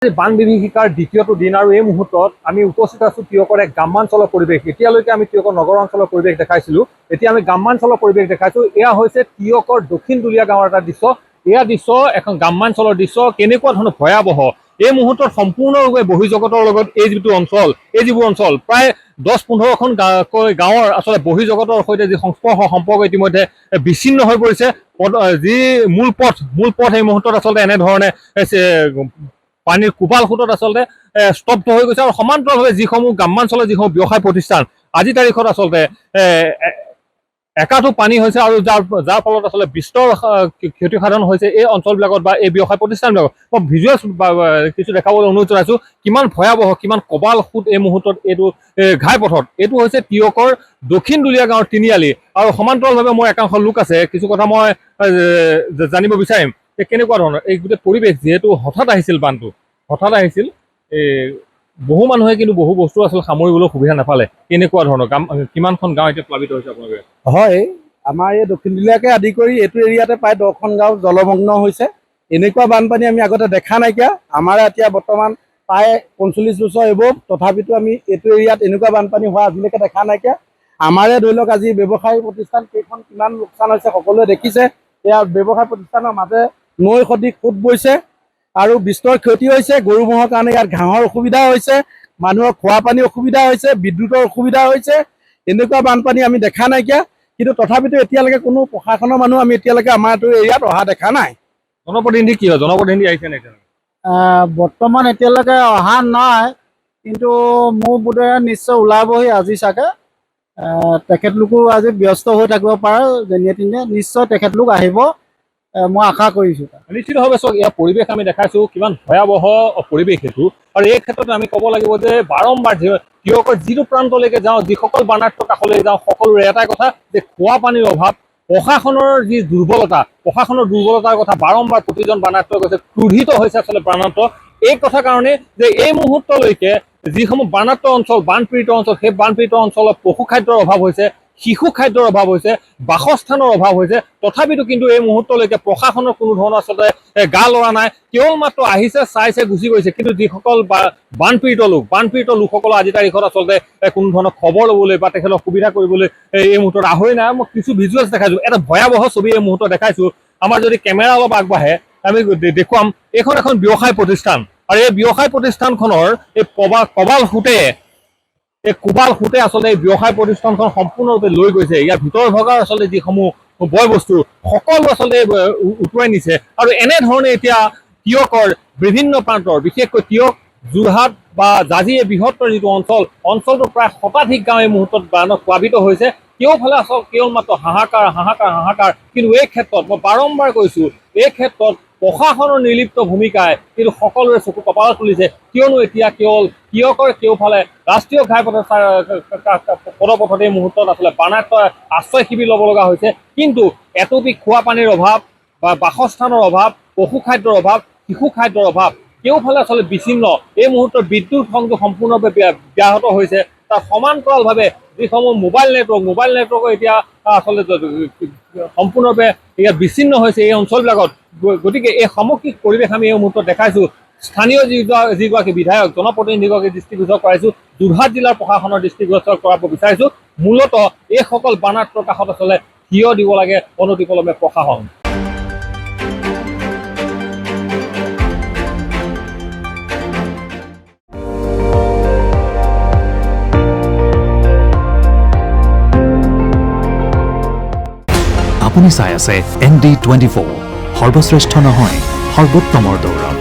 বান বিভীষিকাৰ দ্বিতীয়টো দিন আৰু এই মুহূৰ্তত আমি উপস্থিত আছো টিয়কৰ এক গ্ৰামাঞ্চলৰ পৰিৱেশ। এতিয়ালৈকে আমি টিয়কৰ নগৰ অঞ্চলৰ পৰিৱেশ দেখাইছিলো, এতিয়া আমি গ্ৰামাঞ্চলৰ পৰিৱেশ দেখাইছো। এয়া হৈছে টিয়কৰ দক্ষিণ দুলীয়া গাঁৱৰ এটা দৃশ্য। এয়া দৃশ্য এখন গ্ৰামাঞ্চলৰ দৃশ্য। কেনেকুৱা ধৰণৰ ভয়াৱহ এই মুহূৰ্তত সম্পূৰ্ণৰূপে বহিৰ্জগতৰ লগত এই যিবোৰ অঞ্চল প্ৰায় 10-15খন গাঁৱৰ আচলতে বহিৰ্জগতৰ সৈতে যি সম্পৰ্ক ইতিমধ্যে বিচ্ছিন্ন হৈ পৰিছে। যি মূল পথ এই মুহূৰ্তত আচলতে এনেধৰণে পানীৰ কোপাল সোঁতত আচলতে স্তব্ধ হৈ গৈছে আৰু সমান্তৰালভাৱে যিসমূহ গ্ৰামাঞ্চলৰ যিসমূহ ব্যৱসায় প্ৰতিষ্ঠান আজিৰ তাৰিখত আচলতে একাঠো পানী হৈছে আৰু যাৰ ফলত আচলতে বিস্তৰ ক্ষতিসাধন হৈছে এই অঞ্চলবিলাকত বা এই ব্যৱসায় প্ৰতিষ্ঠানবিলাকত। মই ভিজুৱেলছ কিছু দেখাবলৈ অনুৰোধ জনাইছোঁ কিমান ভয়াৱহ, কিমান কবাল সোঁত এই মুহূৰ্তত এইটো ঘাইপথত। এইটো হৈছে টিয়কৰ দক্ষিণ দুলীয়া গাঁৱৰ তিনিআলি আৰু সমান্তৰালভাৱে মোৰ একাংশ লোক আছে, কিছু কথা মই জানিব বিচাৰিম যে কেনেকুৱা ধৰণৰ এই গোটেই পৰিৱেশ। যিহেতু হঠাৎ আহিছিল বানটো, বহু মানুহে কিন্তু বহু বস্তু আচলতে সামৰিবলৈ সুবিধা নাপালে। কেনেকুৱা ধৰণৰ কিমানখন গাঁও এতিয়া প্লাবিত হৈছে আপোনালোকে? হয়, আমাৰ এই দক্ষিণ দুলীয়াকে আদি কৰি এইটো এৰিয়াতে প্ৰায় 10খন গাঁও জলমগ্ন হৈছে। এনেকুৱা বানপানী আমি আগতে দেখা নাইকিয়া। আমাৰ এতিয়া বৰ্তমান প্ৰায় 45 বছৰ এবভ, তথাপিতো আমি এইটো এৰিয়াত এনেকুৱা বানপানী হোৱা আজিলৈকে দেখা নাইকিয়া। আমাৰে ধৰি লওক আজি ব্যৱসায়ী প্ৰতিষ্ঠান কেইখন কিমান লোকচান হৈছে সকলোৱে দেখিছে। এয়া ব্যৱসায় প্ৰতিষ্ঠানৰ মাজে নৈ সদৃশ সোঁত বৈছে আৰু বিস্তৰ ক্ষতি হৈছে। গৰু ম'হৰ কাৰণে ইয়াত ঘাঁহৰ অসুবিধা হৈছে, মানুহৰ খোৱা পানীৰ অসুবিধা হৈছে, বিদ্যুতৰ অসুবিধা হৈছে। এনেকুৱা বানপানী আমি দেখা নাইকিয়া, কিন্তু তথাপিতো এতিয়ালৈকে কোনো প্ৰশাসনৰ মানুহ আমি এতিয়ালৈকে আমাৰ এইটো এৰিয়াত অহা দেখা নাই। জনপ্ৰতিনিধি কি হয়, জনপ্ৰতিনিধি আহিছে নে? বৰ্তমান এতিয়ালৈকে অহা নাই, কিন্তু মোৰ বোধেৰে নিশ্চয় ওলাবহি আজি চাগে। তেখেতলোকো আজি ব্যস্ত হৈ থাকিব পাৰে, যেনে তেনে নিশ্চয় তেখেতলোক আহিব, মই আশা কৰিছোঁ। নিশ্চিতভাৱে চাওক, ইয়াৰ পৰিৱেশ আমি দেখাইছোঁ কিমান ভয়াৱহ পৰিৱেশ সেইটো। আৰু এই ক্ষেত্ৰত আমি ক'ব লাগিব যে বাৰম্বাৰ টিয়কৰ যিটো প্ৰান্তলৈকে যাওঁ, যিসকল বানাৰ্তৰ কাষলৈ যাওঁ, সকলোৰে এটাই কথা যে খোৱা পানীৰ অভাৱ, প্ৰশাসনৰ যি দুৰ্বলতাৰ কথা বাৰম্বাৰ প্ৰতিজন বানাৰ্তই কৈছে। ক্ৰোধিত হৈছে আচলতে বানাৰ্ত এই কথা কাৰণে যে এই মুহূৰ্তলৈকে যিসমূহ বানাৰ্ত অঞ্চল, বানপীড়িত অঞ্চল, সেই বানপীড়িত অঞ্চলত পশু খাদ্যৰ অভাৱ হৈছে, শিশু খাদ্যৰ অভাৱ হৈছে, বাসস্থানৰ অভাৱ হৈছে। তথাপিতো কিন্তু এই মুহূৰ্তলৈকে প্ৰশাসনৰ কোনো ধৰণৰ আচলতে গা লৰা নাই। কেৱল মাত্ৰ আহিছে, চাইছে, গুচি গৈছে। কিন্তু যিসকল বানপীড়িত লোকসকলৰ আজিৰ তাৰিখত আচলতে কোনো ধৰণৰ খবৰ ল'বলৈ বা তেখেতক সুবিধা কৰিবলৈ এই মুহূৰ্তত আহৰি নাই। মই কিছু ভিজুৱেলছ দেখাইছোঁ, এটা ভয়াৱহ ছবি এই মুহূৰ্তত দেখাইছোঁ। আমাৰ যদি কেমেৰা অলপ আগবাঢ়ে আমি দেখুৱাম, এইখন এখন ব্যৱসায় প্ৰতিষ্ঠান আৰু এই ব্যৱসায় প্ৰতিষ্ঠানখনৰ এই কোবাল সোঁতে আচলতে এই ব্যৱসায় প্ৰতিষ্ঠানখন সম্পূৰ্ণৰূপে লৈ গৈছে। ইয়াৰ ভিতৰ ভগাৰ আচলতে যিসমূহ বয় বস্তু সকলো আচলতে উটুৱাই নিছে। আৰু এনেধৰণে এতিয়া টিয়কৰ বিভিন্ন প্ৰান্তৰ, বিশেষকৈ টিয়ক, যোৰহাট বা জাঁজি এই বৃহত্তৰ যিটো অঞ্চলটোৰ প্ৰায় শতাধিক গাঁও এই মুহূৰ্তত বানত প্লাবিত হৈছে। কেওফালে আচলতে কেৱল মাত্ৰ হাহাকাৰ। কিন্তু এই ক্ষেত্ৰত মই বাৰম্বাৰ কৈছোঁ, এই ক্ষেত্ৰত প্ৰশাসনৰ নিৰ্লিপ্ত ভূমিকাই কিন্তু সকলোৰে চকু কপালত তুলিছে। কিয়নো এতিয়া কেৱল টিয়কৰ কেওফালে ৰাষ্ট্ৰীয় পদপথত এই মুহূৰ্তত আচলতে বানাৰ্তই আশ্ৰয় শিবিৰ ল'ব লগা হৈছে। কিন্তু এটুপি খোৱা পানীৰ অভাৱ বা বাসস্থানৰ অভাৱ, পশু খাদ্যৰ অভাৱ, শিশু খাদ্যৰ অভাৱ, কেওফালে আচলতে বিচ্ছিন্ন। এই মুহূৰ্তত বিদ্যুৎ সংযোগ সম্পূৰ্ণৰূপে ব্যাহত হৈছে। তাৰ সমান্তৰালভাৱে যিসমূহ মোবাইল নেটৱৰ্ক এতিয়া আচলতে সম্পূৰ্ণৰূপে ইয়াত বিচ্ছিন্ন হৈছে এই অঞ্চলবিলাকত। গতিকে এই সামগ্ৰিক পৰিৱেশ আমি এই মুহূৰ্তত দেখাইছোঁ। স্থানীয় যিগৰাকী বিধায়ক, জনপ্ৰতিনিধিগৰাকী দৃষ্টিগোচৰ কৰাইছোঁ, যোৰহাট জিলাৰ প্ৰশাসনৰ দৃষ্টিগোচৰ কৰাব বিচাৰিছোঁ। মূলতঃ এইসকল বানাৰ্তৰ কাষত আচলতে থিয় দিব লাগে অনতিপলমে প্ৰশাসন। আপুনি চাই আছে ND24, সৰ্বশ্ৰেষ্ঠ নহয়, সৰ্বোত্তমৰ দৌৰ।